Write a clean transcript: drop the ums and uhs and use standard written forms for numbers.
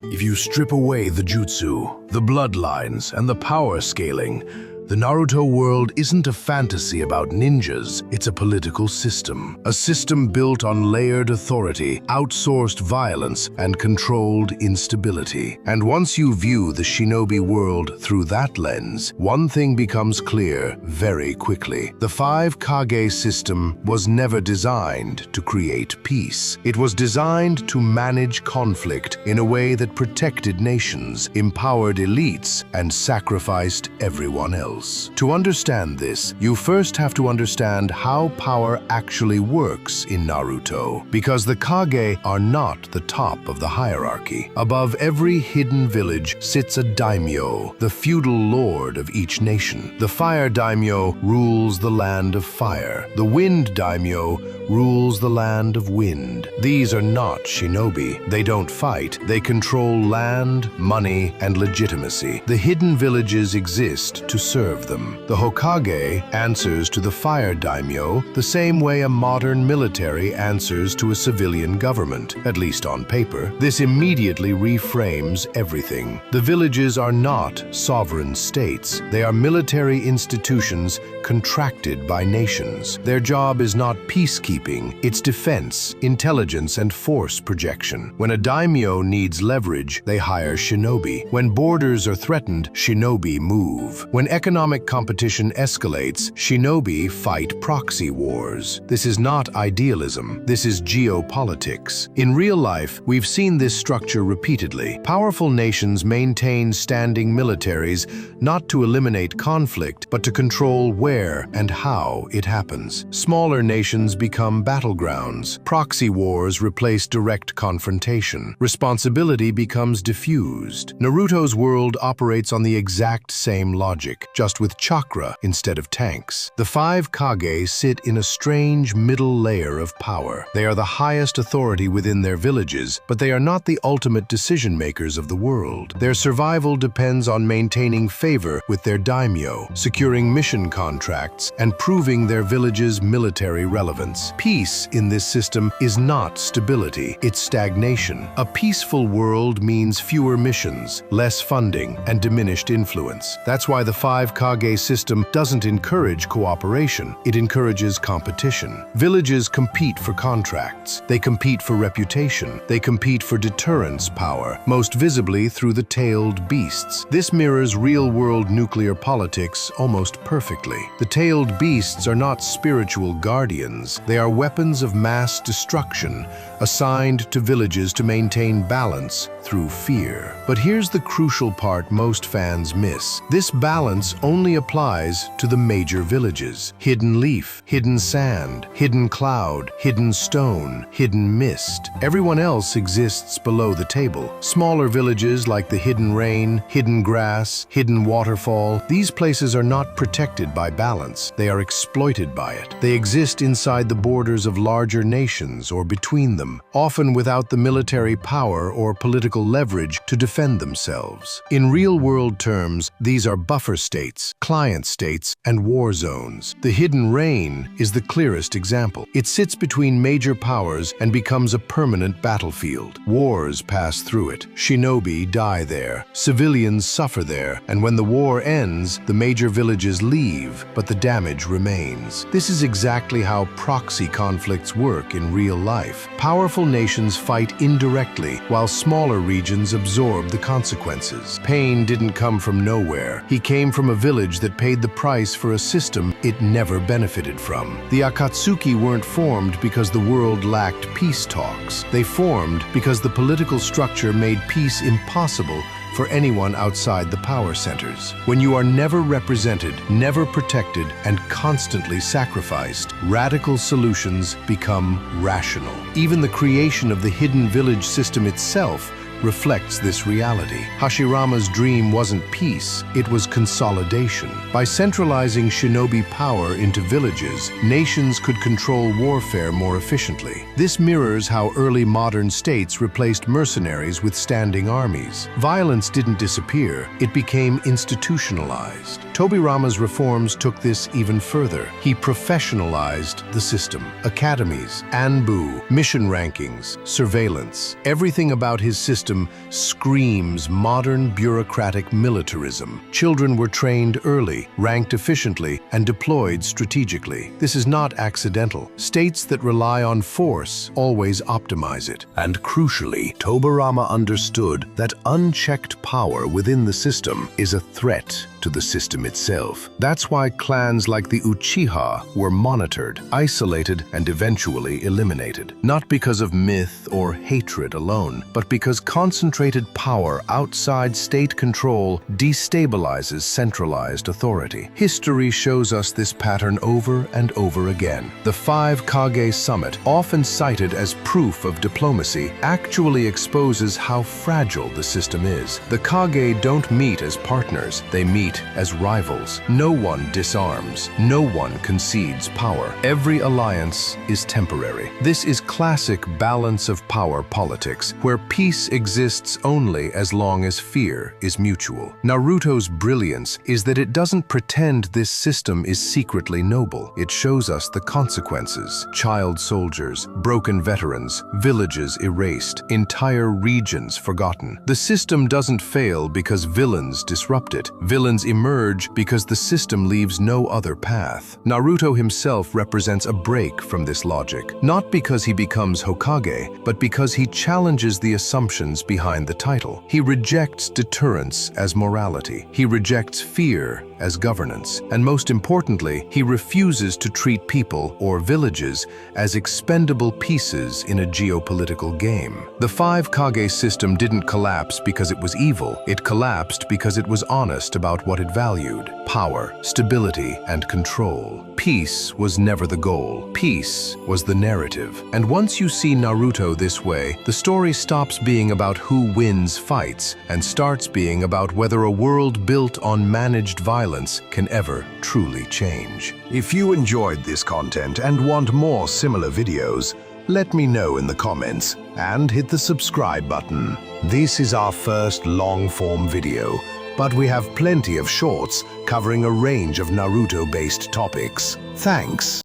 If you strip away the jutsu, the bloodlines, and the power scaling, the Naruto world isn't a fantasy about ninjas, it's a political system. A system built on layered authority, outsourced violence, and controlled instability. And once you view the shinobi world through that lens, one thing becomes clear very quickly. The 5 Kage system was never designed to create peace. It was designed to manage conflict in a way that protected nations, empowered elites, and sacrificed everyone else. To understand this, you first have to understand how power actually works in Naruto, because the Kage are not the top of the hierarchy. Above every hidden village sits a Daimyo, the feudal lord of each nation. The Fire Daimyo rules the land of fire. The Wind Daimyo rules the land of wind. These are not shinobi. They don't fight. They control land, money, and legitimacy. The hidden villages exist to serve them. The Hokage answers to the Fire Daimyo the same way a modern military answers to a civilian government, at least on paper. This immediately reframes everything. The villages are not sovereign states. They are military institutions contracted by nations. Their job is not peacekeeping, it's defense, intelligence, and force projection. When a daimyo needs leverage, they hire shinobi. When borders are threatened, shinobi move. When economic competition escalates, shinobi fight proxy wars. This is not idealism, this is geopolitics. In real life, we've seen this structure repeatedly. Powerful nations maintain standing militaries not to eliminate conflict, but to control where and how it happens. Smaller nations become battlegrounds. Proxy wars replace direct confrontation. Responsibility becomes diffused. Naruto's world operates on the exact same logic, just with chakra instead of tanks. The 5 Kage sit in a strange middle layer of power. They are the highest authority within their villages, but they are not the ultimate decision makers of the world. Their survival depends on maintaining favor with their daimyo, securing mission contracts, and proving their village's military relevance. Peace in this system is not stability, it's stagnation. A peaceful world means fewer missions, less funding, and diminished influence. That's why the 5 Kage system doesn't encourage cooperation, it encourages competition. Villages compete for contracts, they compete for reputation, they compete for deterrence power, most visibly through the tailed beasts. This mirrors real-world nuclear politics almost perfectly. The tailed beasts are not spiritual guardians, they are weapons of mass destruction, assigned to villages to maintain balance through fear. But here's the crucial part most fans miss. This balance only applies to the major villages. Hidden leaf, hidden sand, hidden cloud, hidden stone, hidden mist. Everyone else exists below the table. Smaller villages like the hidden rain, hidden grass, hidden waterfall, these places are not protected by balance. They are exploited by it. They exist inside the borders of larger nations or between them, often without the military power or political leverage to defend themselves. In real-world terms, these are buffer states, client states, and war zones. The hidden rain is the clearest example. It sits between major powers and becomes a permanent battlefield. Wars pass through it. Shinobi die there. Civilians suffer there. And when the war ends, the major villages leave, but the damage remains. This is exactly how proxy conflicts work in real life. Powerful nations fight indirectly, while smaller regions absorb the consequences. Pain didn't come from nowhere. He came from a village that paid the price for a system it never benefited from. The Akatsuki weren't formed because the world lacked peace talks. They formed because the political structure made peace impossible for anyone outside the power centers. When you are never represented, never protected, and constantly sacrificed, radical solutions become rational. Even the creation of the hidden village system itself reflects this reality. Hashirama's dream wasn't peace, it was consolidation. By centralizing shinobi power into villages, nations could control warfare more efficiently. This mirrors how early modern states replaced mercenaries with standing armies. Violence didn't disappear, it became institutionalized. Tobirama's reforms took this even further. He professionalized the system. Academies, anbu, mission rankings, surveillance. Everything about his system system screams modern bureaucratic militarism. Children were trained early, ranked efficiently, and deployed strategically. This is not accidental. States that rely on force always optimize it. And crucially, Tobirama understood that unchecked power within the system is a threat to the system itself. That's why clans like the Uchiha were monitored, isolated, and eventually eliminated. Not because of myth or hatred alone, but because concentrated power outside state control destabilizes centralized authority. History shows us this pattern over and over again. The 5 Kage summit, often cited as proof of diplomacy, actually exposes how fragile the system is. The Kage don't meet as partners, they meet as rivals. No one disarms. No one concedes power. Every alliance is temporary. This is classic balance of power politics, where peace exists only as long as fear is mutual. Naruto's brilliance is that it doesn't pretend this system is secretly noble. It shows us the consequences. Child soldiers, broken veterans, villages erased, entire regions forgotten. The system doesn't fail because villains disrupt it. Villains emerge because the system leaves no other path. Naruto himself represents a break from this logic, not because he becomes Hokage, but because he challenges the assumptions behind the title. He rejects deterrence as morality. He rejects fear as governance. And most importantly, he refuses to treat people or villages as expendable pieces in a geopolitical game. The 5 Kage system didn't collapse because it was evil. It collapsed because it was honest about what it valued: power, stability, and control. Peace was never the goal. Peace was the narrative. And once you see Naruto this way, the story stops being about who wins fights and starts being about whether a world built on managed violence can ever truly change. If you enjoyed this content and want more similar videos, let me know in the comments and hit the subscribe button. This is our first long-form video, but we have plenty of shorts covering a range of Naruto-based topics. Thanks.